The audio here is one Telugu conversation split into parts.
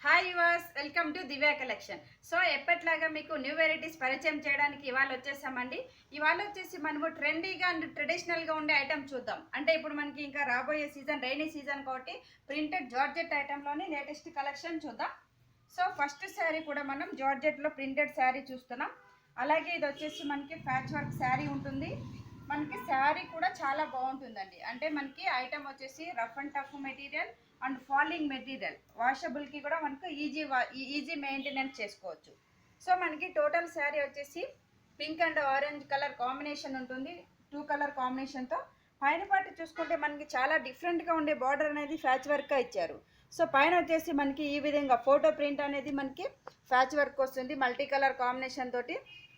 Hi viewers, welcome to Divya collection. So ఎప్పట్లాగా మీకు న్యూ వెరైటీస్ పరిచయం చేయడానికి ఇవాళ వచ్చేసామండి. ఇవాళ వచ్చేసి మనము ట్రెండీగా అండ్ ట్రెడిషనల్గా ఉండే ఐటమ్ చూద్దాం. అంటే ఇప్పుడు మనకి ఇంకా రాబోయే సీజన్ రైనీ సీజన్ కాబట్టి ప్రింటెడ్ జార్జెట్ ఐటెంలోనే లేటెస్ట్ కలెక్షన్ చూద్దాం. సో ఫస్ట్ శారీ కూడా మనం జార్జెట్లో ప్రింటెడ్ శారీ చూస్తున్నాం. అలాగే ఇది వచ్చేసి మనకి ప్యాచ్ వర్క్ శారీ ఉంటుంది. మనకి శారీ కూడా చాలా బాగుంటుందండి. అంటే మనకి ఐటమ్ వచ్చేసి rough and tough material and falling material, వాషబుల్కి కూడా మనకు ఈజీ మెయింటెనెన్స్ చేసుకోవచ్చు. సో మనకి టోటల్ శారీ వచ్చేసి pink and orange colour combination ఉంటుంది. 2 కలర్ కాంబినేషన్తో పైన పాటు చూసుకుంటే మనకి చాలా డిఫరెంట్గా ఉండే బార్డర్ అనేది ప్యాచ్ వర్క్గా ఇచ్చారు. సో పైన వచ్చేసి మనకి ఈ విధంగా ఫోటో ప్రింట్ అనేది మనకి ప్యాచ్ వర్క్ వస్తుంది మల్టీ కలర్ కాంబినేషన్ తోటి.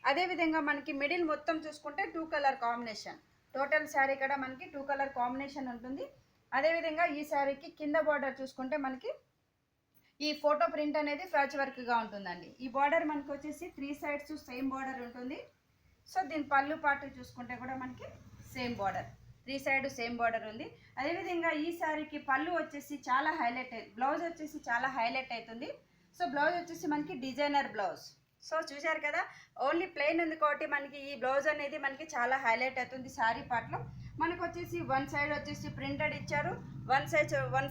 అదేవిధంగా మనకి మిడిల్ మొత్తం చూసుకుంటే 2 కలర్ కాంబినేషన్. టోటల్ శారీ కూడా మనకి 2 కలర్ కాంబినేషన్ ఉంటుంది. అదేవిధంగా ఈ శారీకి కింద బార్డర్ చూసుకుంటే మనకి ఈ ఫోటో ప్రింట్ అనేది ప్యాచ్ వర్క్గా ఉంటుందండి. ఈ బార్డర్ మనకి వచ్చేసి 3 సైడ్స్ సేమ్ బార్డర్ ఉంటుంది. సో దీని పళ్ళు పాటు చూసుకుంటే కూడా మనకి same border, 3 side same border ఉంది. అదేవిధంగా ఈ శారీకి పళ్ళు వచ్చేసి చాలా హైలైట్, బ్లౌజ్ వచ్చేసి చాలా హైలైట్ అవుతుంది. సో బ్లౌజ్ వచ్చేసి మనకి డిజైనర్ బ్లౌజ్. సో చూశారు కదా, ఓన్లీ ప్లెయిన్ ఉంది కాబట్టి మనకి ఈ బ్లౌజ్ అనేది మనకి చాలా హైలైట్ అవుతుంది. శారీ పార్ట్లో మనకు వచ్చేసి 1 సైడ్ వచ్చేసి ప్రింటెడ్ ఇచ్చారు, వన్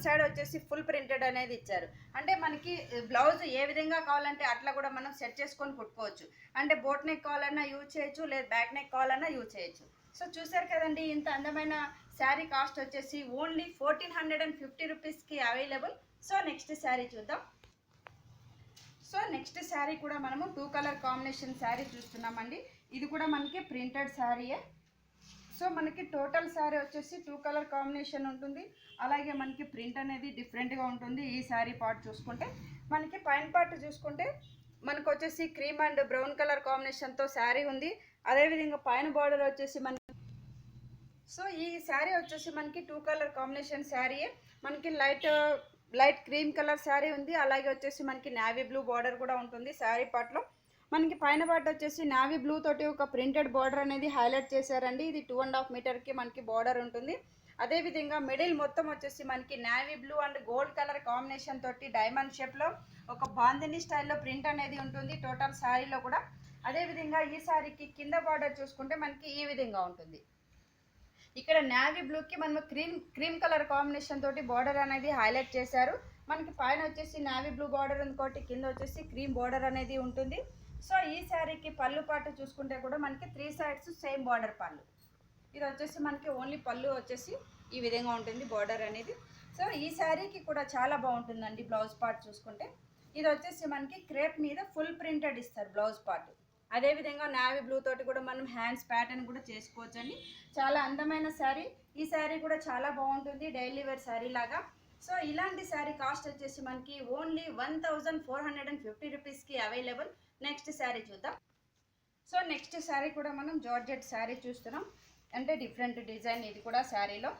సైడ్ వచ్చేసి ఫుల్ ప్రింటెడ్ అనేది ఇచ్చారు. అంటే మనకి బ్లౌజ్ ఏ విధంగా కావాలంటే అట్లా కూడా మనం సెట్ చేసుకొని కుట్టుకోవచ్చు. అంటే బోట్ నెక్ కావాలన్నా యూజ్ చేయొచ్చు, లేదా బ్యాక్ నెక్ కావాలన్నా యూజ్ చేయొచ్చు. సో చూసారు కదండి, ఇంత అందమైన శారీ కాస్ట్ వచ్చేసి ఓన్లీ 1450 రూపీస్కి అవైలబుల్. సో నెక్స్ట్ శారీ చూద్దాం. సో నెక్స్ట్ శారీ కూడా మనము 2 కలర్ కాంబినేషన్ శారీ చూస్తున్నామండి. ఇది కూడా మనకి ప్రింటెడ్ శారీయే. సో మనకి టోటల్ శారీ వచ్చేసి 2 కలర్ కాంబినేషన్ ఉంటుంది. అలాగే మనకి ప్రింట్ అనేది డిఫరెంట్గా ఉంటుంది. ఈ శారీ పార్ట్ చూసుకుంటే మనకి పైన పార్ట్ చూసుకుంటే మనకు వచ్చేసి క్రీమ్ అండ్ బ్రౌన్ కలర్ కాంబినేషన్తో శారీ ఉంది. అదేవిధంగా పైన బార్డర్ వచ్చేసి సో ఈ శారీ వచ్చేసి మనకి 2 కలర్ కాంబినేషన్ శారీయే. మనకి లైట్ క్రీమ్ కలర్ శారీ ఉంది. అలాగే వచ్చేసి మనకి నావీ బ్లూ బార్డర్ కూడా ఉంటుంది శారీ పార్ట్లో. మనకి పైన పార్ట్ వచ్చేసి నావీ బ్లూ తోటి ఒక ప్రింటెడ్ బార్డర్ అనేది హైలైట్ చేశారండి. ఇది 2.5 మీటర్కి మనకి బార్డర్ ఉంటుంది. అదేవిధంగా మిడిల్ మొత్తం వచ్చేసి మనకి navy blue and gold colour combination తోటి డైమండ్ షేప్లో ఒక బాందిని స్టైల్లో ప్రింట్ అనేది ఉంటుంది టోటల్ శారీలో కూడా. అదేవిధంగా ఈ శారీకి కింద బార్డర్ చూసుకుంటే మనకి ఈ విధంగా ఉంటుంది. ఇక్కడ నావీ బ్లూకి మనం క్రీమ్ కలర్ కాంబినేషన్ తోటి బార్డర్ అనేది హైలైట్ చేశారు. మనకి పైన వచ్చేసి నావీ బ్లూ బార్డర్ ఇంకోటి, కింద వచ్చేసి క్రీమ్ బార్డర్ అనేది ఉంటుంది. సో ఈ శారీకి పళ్ళు పాటు చూసుకుంటే కూడా మనకి 3 సైడ్స్ సేమ్ బార్డర్ పళ్ళు. ఇది వచ్చేసి మనకి ఓన్లీ పళ్ళు వచ్చేసి ఈ విధంగా ఉంటుంది బార్డర్ అనేది. సో ఈ శారీకి కూడా చాలా బాగుంటుందండి బ్లౌజ్ పార్ట్ చూసుకుంటే. ఇది వచ్చేసి మనకి క్రేప్ మీద ఫుల్ ప్రింటెడ్ ఇస్తారు బ్లౌజ్ పార్ట్. అదేవిధంగా నావీ బ్లూ తోటి కూడా మనం హ్యాండ్స్ ప్యాటర్న్ కూడా చేసుకోవచ్చండి. చాలా అందమైన శారీ. ఈ శారీ కూడా చాలా బాగుంటుంది, డైలీ వేర్ శారీ లాగా. సో ఇలాంటి శారీ కాస్ట్ వచ్చేసి మనకి ఓన్లీ 1450 రూపీస్కి అవైలబుల్. నెక్స్ట్ శారీ చూద్దాం. సో నెక్స్ట్ శారీ కూడా మనం జార్జెట్ శారీ చూస్తున్నాం. అంటే డిఫరెంట్ డిజైన్ ఇది కూడా శారీలో.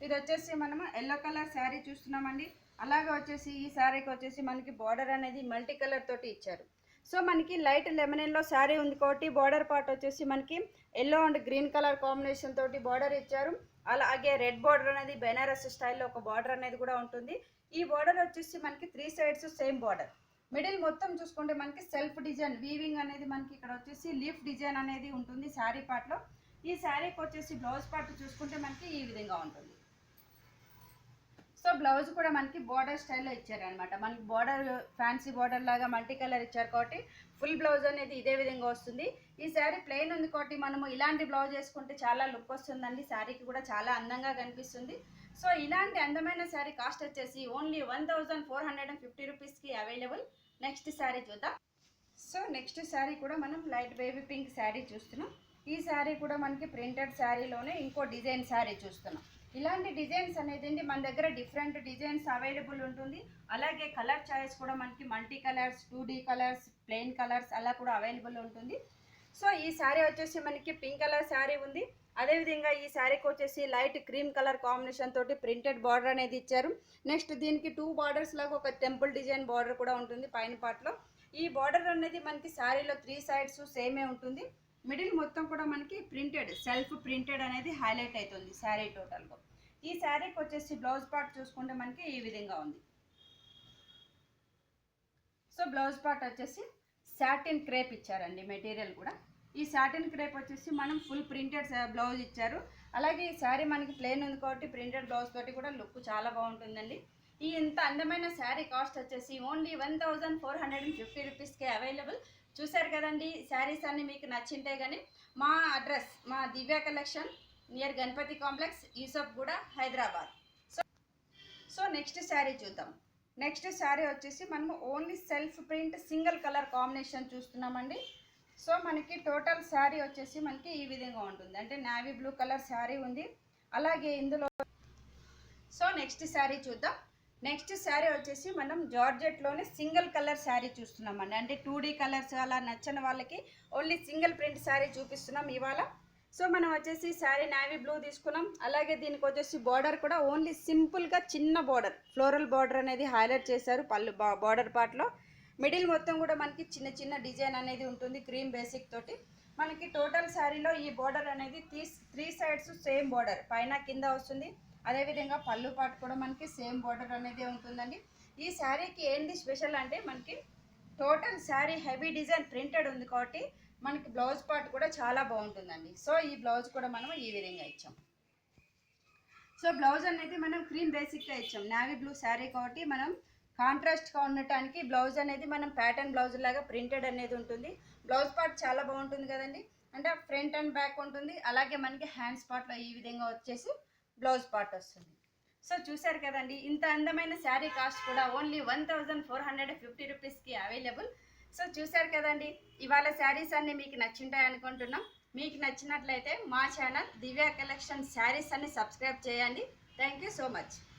ఇది వచ్చేసి మనము ఎల్లో కలర్ శారీ చూస్తున్నామండి. అలాగే వచ్చేసి ఈ శారీకి వచ్చేసి మనకి బార్డర్ అనేది మల్టీ కలర్ తోటి ఇచ్చారు. సో మనకి లైట్ లెమన్ ఎల్లో శారీ ఉంది కాబట్టి బార్డర్ పార్ట్ వచ్చేసి మనకి yellow and green colour combination తోటి బార్డర్ ఇచ్చారు. అలాగే రెడ్ బార్డర్ అనేది బెనారస్ స్టైల్లో ఒక బార్డర్ అనేది కూడా ఉంటుంది. ఈ బార్డర్ వచ్చేసి మనకి 3 సైడ్స్ సేమ్ బార్డర్. మిడిల్ మొత్తం చూసుకుంటే మనకి సెల్ఫ్ డిజైన్ వీవింగ్ అనేది మనకి ఇక్కడ వచ్చేసి లీఫ్ డిజైన్ అనేది ఉంటుంది శారీ పార్ట్లో. ఈ శారీకి వచ్చేసి బ్లౌజ్ పార్ట్ చూసుకుంటే మనకి ఈ విధంగా ఉంటుంది. సో బ్లౌజ్ కూడా మనకి బార్డర్ స్టైల్లో ఇచ్చారనమాట. మనకి బార్డర్ ఫ్యాన్సీ బార్డర్ లాగా మల్టీ కలర్ ఇచ్చారు కాబట్టి ఫుల్ బ్లౌజ్ అనేది ఇదే విధంగా వస్తుంది. ఈ శారీ ప్లెయిన్ ఉంది కాబట్టి మనము ఇలాంటి బ్లౌజ్ వేసుకుంటే చాలా లుక్ వస్తుందండి. శారీకి కూడా చాలా అందంగా కనిపిస్తుంది. సో ఇలాంటి అందమైన శారీ కాస్ట్ వచ్చేసి ఓన్లీ 1450 రూపీస్కి అవైలబుల్. నెక్స్ట్ శారీ చూద్దాం. సో నెక్స్ట్ శారీ కూడా మనం లైట్ బేబీ పింక్ శారీ చూస్తున్నాం. ఈ శారీ కూడా మనకి ప్రింటెడ్ శారీలోనే ఇంకో డిజైన్ శారీ చూస్తున్నాం. ఇలాంటి డిజైన్స్ అనేది మన దగ్గర డిఫరెంట్ డిజైన్స్ అవైలబుల్ ఉంటుంది. అలాగే కలర్ చాయిస్ కూడా మనకి multi colours, 2D colours, plain colours అలా కూడా అవైలబుల్ ఉంటుంది. సో ఈ శారీ వచ్చేసి మనకి పింక్ కలర్ శారీ ఉంది. అదేవిధంగా ఈ శారీకి వచ్చేసి లైట్ క్రీమ్ కలర్ కాంబినేషన్ తోటి ప్రింటెడ్ బార్డర్ అనేది ఇచ్చారు. నెక్స్ట్ దీనికి 2 బార్డర్స్ లాగా ఒక టెంపుల్ డిజైన్ బార్డర్ కూడా ఉంటుంది పైన పార్ట్లో. ఈ బార్డర్ అనేది మనకి శారీలో 3 సైడ్స్ సేమే ఉంటుంది. మిడిల్ మొత్తం కూడా మనకి ప్రింటెడ్ సెల్ఫ్ ప్రింటెడ్ అనేది హైలైట్ అవుతుంది శారీ టోటల్గా. ఈ శారీకి వచ్చేసి బ్లౌజ్ పార్ట్ చూసుకుంటే మనకి ఈ విధంగా ఉంది. సో బ్లౌజ్ పార్ట్ వచ్చేసి సాటిన్ క్రేప్ ఇచ్చారండి మెటీరియల్ కూడా. ఈ సాటిన్ క్రేప్ వచ్చేసి మనం ఫుల్ ప్రింటెడ్ బ్లౌజ్ ఇచ్చారు. అలాగే ఈ శారీ మనకి ప్లెయిన్ ఉంది కాబట్టి ప్రింటెడ్ బ్లౌజ్ తోటి కూడా లుక్ చాలా బాగుంటుందండి. ఈ ఇంత అందమైన శారీ కాస్ట్ వచ్చేసి ఓన్లీ 1450 రూపీస్కే అవైలబుల్. చూసారు కదండి, శారీస్ అన్నీ మీకు నచ్చింటే కానీ మా అడ్రస్ మా Divya collection near Ganapati complex, Yousufguda, Hyderabad. So next sari చూద్దాం. నెక్స్ట్ శారీ వచ్చేసి మనము only self print single colour combination చూస్తున్నామండి. సో మనకి టోటల్ శారీ వచ్చేసి మనకి ఈ విధంగా ఉంటుంది, అంటే నావీ బ్లూ కలర్ శారీ ఉంది. అలాగే ఇందులో సో నెక్స్ట్ శారీ చూద్దాం. నెక్స్ట్ శారీ వచ్చేసి మనం జార్జెట్లోనే సింగిల్ కలర్ శారీ చూస్తున్నామండి. అంటే 2D కలర్స్ అలా నచ్చని వాళ్ళకి ఓన్లీ సింగిల్ ప్రింట్ శారీ చూపిస్తున్నాం ఇవాళ. సో మనం వచ్చేసి శారీ నావీ బ్లూ తీసుకున్నాం. అలాగే దీనికి వచ్చేసి బార్డర్ కూడా ఓన్లీ సింపుల్గా చిన్న బార్డర్, ఫ్లోరల్ బార్డర్ అనేది హైలైట్ చేశారు పళ్ళు బార్డర్ పార్ట్లో. మిడిల్ మొత్తం కూడా మనకి చిన్న చిన్న డిజైన్ అనేది ఉంటుంది క్రీమ్ బేసిక్ తోటి. మనకి టోటల్ శారీలో ఈ బార్డర్ అనేది 3 సైడ్స్ సేమ్ బార్డర్ పైన కింద వస్తుంది. అదేవిధంగా పళ్ళు పార్ట్ కూడా మనకి సేమ్ బార్డర్ అనేది ఉంటుందండి. ఈ శారీకి ఏంటి స్పెషల్ అంటే మనకి total sari heavy design printed ఉంది కాబట్టి మనకి బ్లౌజ్ పార్ట్ కూడా చాలా బాగుంటుందండి. సో ఈ బ్లౌజ్ కూడా మనం ఈ విధంగా ఇచ్చాం. సో బ్లౌజ్ అనేది మనం క్రీమ్ బేసిక్గా ఇచ్చాం. నావీ బ్లూ శారీ కాబట్టి మనం కాంట్రాస్ట్గా ఉండటానికి బ్లౌజ్ అనేది మనం ప్యాటర్న్ బ్లౌజ్ లాగా ప్రింటెడ్ అనేది ఉంటుంది. బ్లౌజ్ పార్ట్ చాలా బాగుంటుంది కదండి, అంటే ఫ్రంట్ అండ్ బ్యాక్ ఉంటుంది. అలాగే మనకి హ్యాండ్స్ పార్ట్లో ఈ విధంగా వచ్చేసి బ్లౌజ్ పార్ట్ వస్తుంది. సో చూసారు కదండి, ఇంత అందమైన శారీ కాస్ట్ కూడా ఓన్లీ 1450 రూపీస్కి అవైలబుల్. సో చూసారు కదండి, ఇవాళ శారీస్ అన్నీ మీకు నచ్చింటాయి అనుకుంటున్నాం. మీకు నచ్చినట్లయితే మా ఛానల్ దివ్య కలెక్షన్ శారీస్ అన్ని సబ్స్క్రైబ్ చేయండి. Thank you so much.